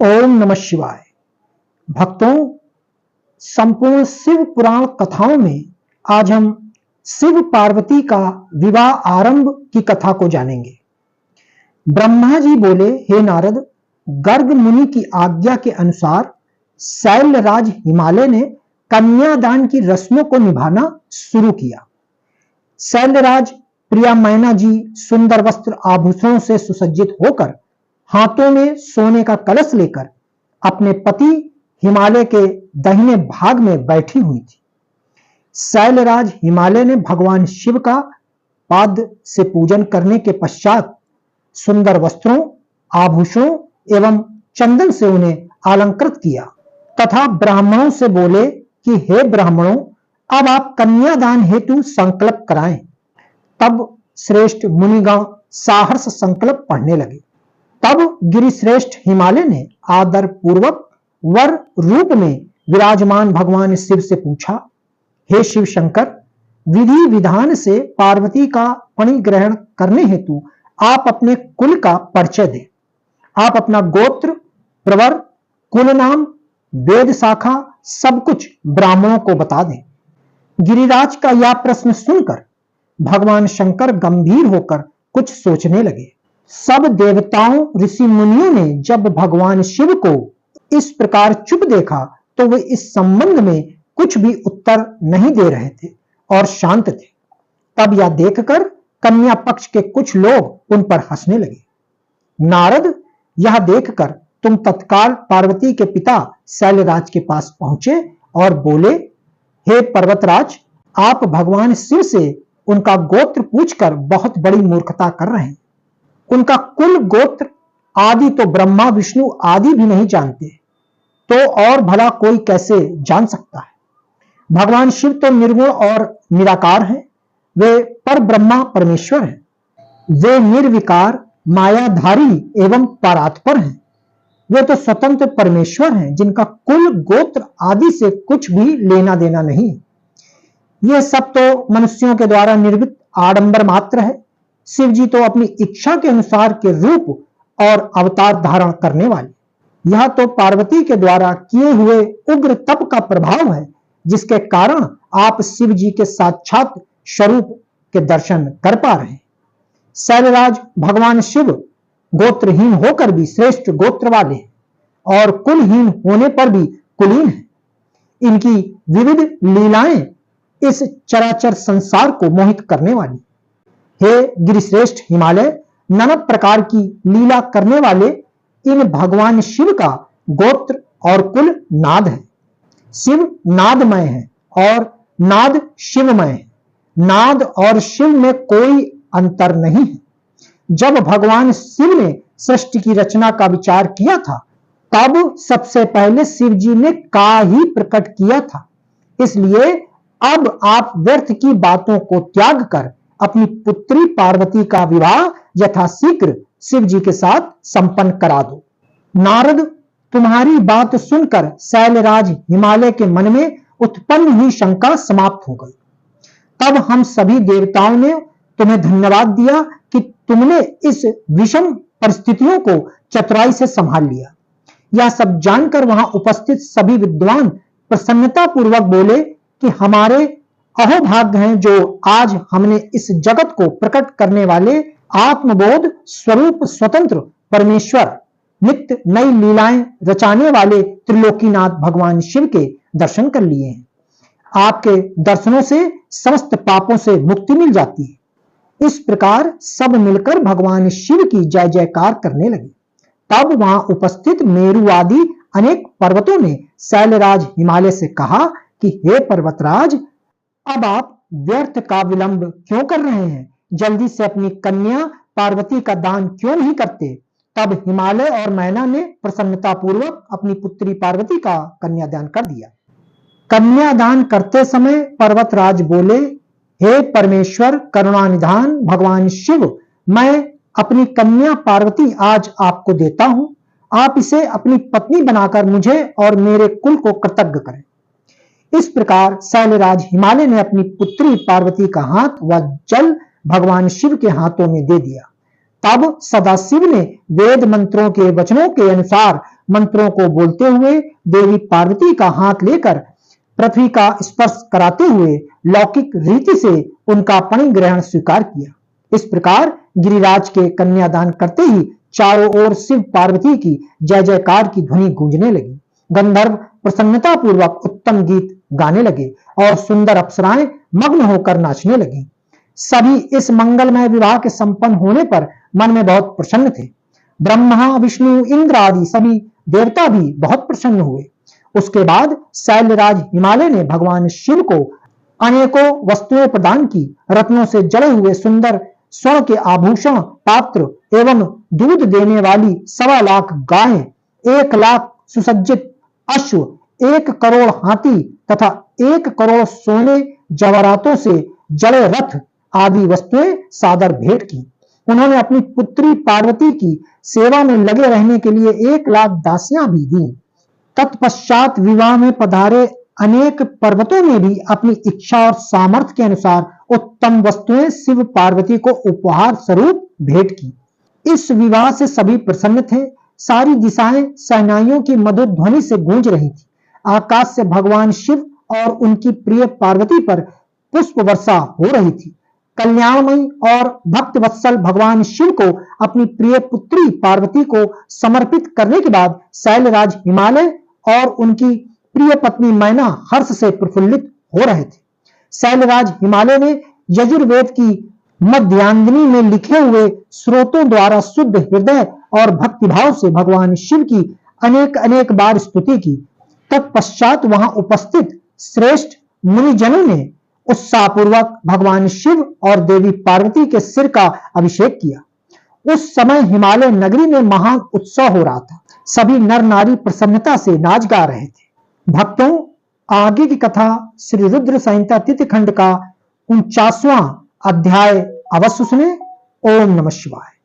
ओम नमः शिवाय। भक्तों, संपूर्ण शिव पुराण कथाओं में आज हम शिव पार्वती का विवाह आरंभ की कथा को जानेंगे। ब्रह्मा जी बोले, हे नारद, गर्ग मुनि की आज्ञा के अनुसार शैलराज हिमालय ने कन्यादान की रस्मों को निभाना शुरू किया। शैलराज प्रिया मैना जी सुंदर वस्त्र आभूषणों से सुसज्जित होकर हाथों में सोने का कलश लेकर अपने पति हिमालय के दाहिने भाग में बैठी हुई थी। शैलराज हिमालय ने भगवान शिव का पाद से पूजन करने के पश्चात सुंदर वस्त्रों, आभूषणों एवं चंदन से उन्हें अलंकृत किया तथा ब्राह्मणों से बोले कि हे ब्राह्मणों, अब आप कन्यादान हेतु संकल्प कराएं। तब श्रेष्ठ मुनिगण साहस संकल्प पढ़ने लगे। तब गिरिश्रेष्ठ हिमालय ने आदर पूर्वक वर रूप में विराजमान भगवान शिव से पूछा, हे शिव शंकर, विधि विधान से पार्वती का पणिग्रहण करने हेतु आप अपने कुल का परिचय दें। आप अपना गोत्र, प्रवर, कुल नाम, वेद शाखा सब कुछ ब्राह्मणों को बता दें। गिरिराज का यह प्रश्न सुनकर भगवान शंकर गंभीर होकर कुछ सोचने लगे। सब देवताओं, ऋषि मुनियों ने जब भगवान शिव को इस प्रकार चुप देखा तो वे इस संबंध में कुछ भी उत्तर नहीं दे रहे थे और शांत थे। तब यह देखकर कन्या पक्ष के कुछ लोग उन पर हंसने लगे। नारद, यह देखकर तुम तत्काल पार्वती के पिता शैलराज के पास पहुंचे और बोले, हे पर्वतराज, आप भगवान शिव से उनका गोत्र पूछकर बहुत बड़ी मूर्खता कर रहे हैं। उनका कुल गोत्र आदि तो ब्रह्मा विष्णु आदि भी नहीं जानते, तो और भला कोई कैसे जान सकता है। भगवान शिव तो निर्गुण और निराकार हैं। वे पर ब्रह्मा परमेश्वर हैं। वे निर्विकार, मायाधारी एवं परात्पर हैं। वे तो स्वतंत्र परमेश्वर हैं जिनका कुल गोत्र आदि से कुछ भी लेना देना नहीं। यह सब तो मनुष्यों के द्वारा निर्मित आडंबर मात्र है। शिव जी तो अपनी इच्छा के अनुसार के रूप और अवतार धारण करने वाले। यह तो पार्वती के द्वारा किए हुए उग्र तप का प्रभाव है, जिसके कारण आप शिव जी के साक्षात स्वरूप के दर्शन कर पा रहे हैं। शैलराज भगवान शिव गोत्रहीन होकर भी श्रेष्ठ गोत्र वाले हैं और कुलहीन होने पर भी कुलीन हैं। इनकी विविध लीलाएं इस चराचर संसार को मोहित करने वाली। हे गिरिश्रेष्ठ हिमालय, नाना प्रकार की लीला करने वाले इन भगवान शिव का गोत्र और कुल नाद है। शिव नादमय है और नाद शिवमय है। नाद और शिव में कोई अंतर नहीं है। जब भगवान शिव ने सृष्टि की रचना का विचार किया था, तब सबसे पहले शिव जी ने का ही प्रकट किया था। इसलिए अब आप व्यर्थ की बातों को त्याग कर अपनी पुत्री पार्वती का विवाह यथाशीघ्र शिव जी के साथ संपन्न करा दो। नारद, तुम्हारी बात सुनकर शैलराज हिमालय के मन में उत्पन्न हुई शंका समाप्त हो गई। तब हम सभी देवताओं ने तुम्हें धन्यवाद दिया कि तुमने इस विषम परिस्थितियों को चतुराई से संभाल लिया। यह सब जानकर वहां उपस्थित सभी विद्वान प्रसन्नता पूर्वक बोले कि हमारे अहोभाग्य हैं जो आज हमने इस जगत को प्रकट करने वाले आत्मबोध स्वरूप स्वतंत्र परमेश्वर, नित्य नई लीलाएं रचाने वाले त्रिलोकीनाथ भगवान शिव के दर्शन कर लिए हैं। आपके दर्शनों से समस्त पापों से मुक्ति मिल जाती है। इस प्रकार सब मिलकर भगवान शिव की जय जयकार करने लगे। तब वहां उपस्थित मेरु आदि अनेक पर्वतों ने शैलराज हिमालय से कहा कि हे पर्वतराज, अब आप व्यर्थ का विलंब क्यों कर रहे हैं? जल्दी से अपनी कन्या पार्वती का दान क्यों नहीं करते? तब हिमालय और मैना ने प्रसन्नता पूर्वक अपनी पुत्री पार्वती का कन्यादान कर दिया। कन्यादान करते समय पर्वतराज बोले, हे परमेश्वर करुणानिधान भगवान शिव, मैं अपनी कन्या पार्वती आज आपको देता हूं। आप इसे अपनी पत्नी बनाकर मुझे और मेरे कुल को कृतज्ञ करें। इस प्रकार शैलराज हिमालय ने अपनी पुत्री पार्वती का हाथ व जल भगवान शिव के हाथों में दे दिया। तब सदाशिव ने वेद मंत्रों के वचनों के अनुसार मंत्रों को बोलते हुए देवी पार्वती का हाथ लेकर पृथ्वी का स्पर्श कराते हुए लौकिक रीति से उनका परिग्रहण स्वीकार किया। इस प्रकार गिरिराज के कन्यादान करते ही चारों ओर शिव पार्वती की जय जयकार की ध्वनि गूंजने लगी। गंधर्व प्रसन्नता पूर्वक उत्तम गीत गाने लगे और सुंदर अप्सराएं मग्न होकर नाचने लगी। सभी इस मंगलमय विवाह के संपन्न होने पर मन में बहुत प्रसन्न थे। ब्रह्मा, विष्णु, इंद्र आदि सभी देवता भी बहुत प्रसन्न हुए। उसके बाद शैलराज हिमालय ने भगवान शिव को अनेकों वस्तुएं प्रदान की। रत्नों से जड़े हुए सुंदर स्वर्ण के आभूषण, पात्र एवं दूध देने वाली 1.25 लाख गायें, 1 लाख सुसज्जित अश्व, 1 करोड़ हाथी तथा 1 करोड़ सोने जवाहरातों से जड़े रथ आदि वस्तुएं सादर भेंट की। उन्होंने अपनी पुत्री पार्वती की सेवा में लगे रहने के लिए 1 लाख दासियां भी दी। तत्पश्चात विवाह में पधारे अनेक पर्वतों ने भी अपनी इच्छा और सामर्थ्य के अनुसार उत्तम वस्तुएं शिव पार्वती को उपहार स्वरूप भेंट की। इस विवाह से सभी प्रसन्न थे। सारी दिशाएं शहनाइयों की मधुर ध्वनि से गूंज रही थी। आकाश से भगवान शिव और उनकी प्रिय पार्वती पर पुष्प वर्षा हो रही थी। कल्याणमयी और भक्त वत्सल भगवान शिव को अपनी प्रिय पुत्री पार्वती को समर्पित करने के बाद शैलराज हिमालय और उनकी प्रिय पत्नी मैना हर्ष से प्रफुल्लित हो रहे थे। शैलराज हिमालय ने यजुर्वेद की मध्यांगिनी में लिखे हुए स्रोतों द्वारा शुद्ध हृदय और भक्तिभाव से भगवान शिव की अनेक अनेक बार स्तुति की। तत्पश्चात वहां उपस्थित श्रेष्ठ मुनिजनों ने उत्साहपूर्वक भगवान शिव और देवी पार्वती के सिर का अभिषेक किया। उस समय हिमालय नगरी में महान उत्सव हो रहा था। सभी नर नारी प्रसन्नता से नाच गा रहे थे। भक्तों, आगे की कथा श्री रुद्र संहिता तिथि खंड का 49वां अध्याय अवश्य सुने। ओम नमः शिवाय।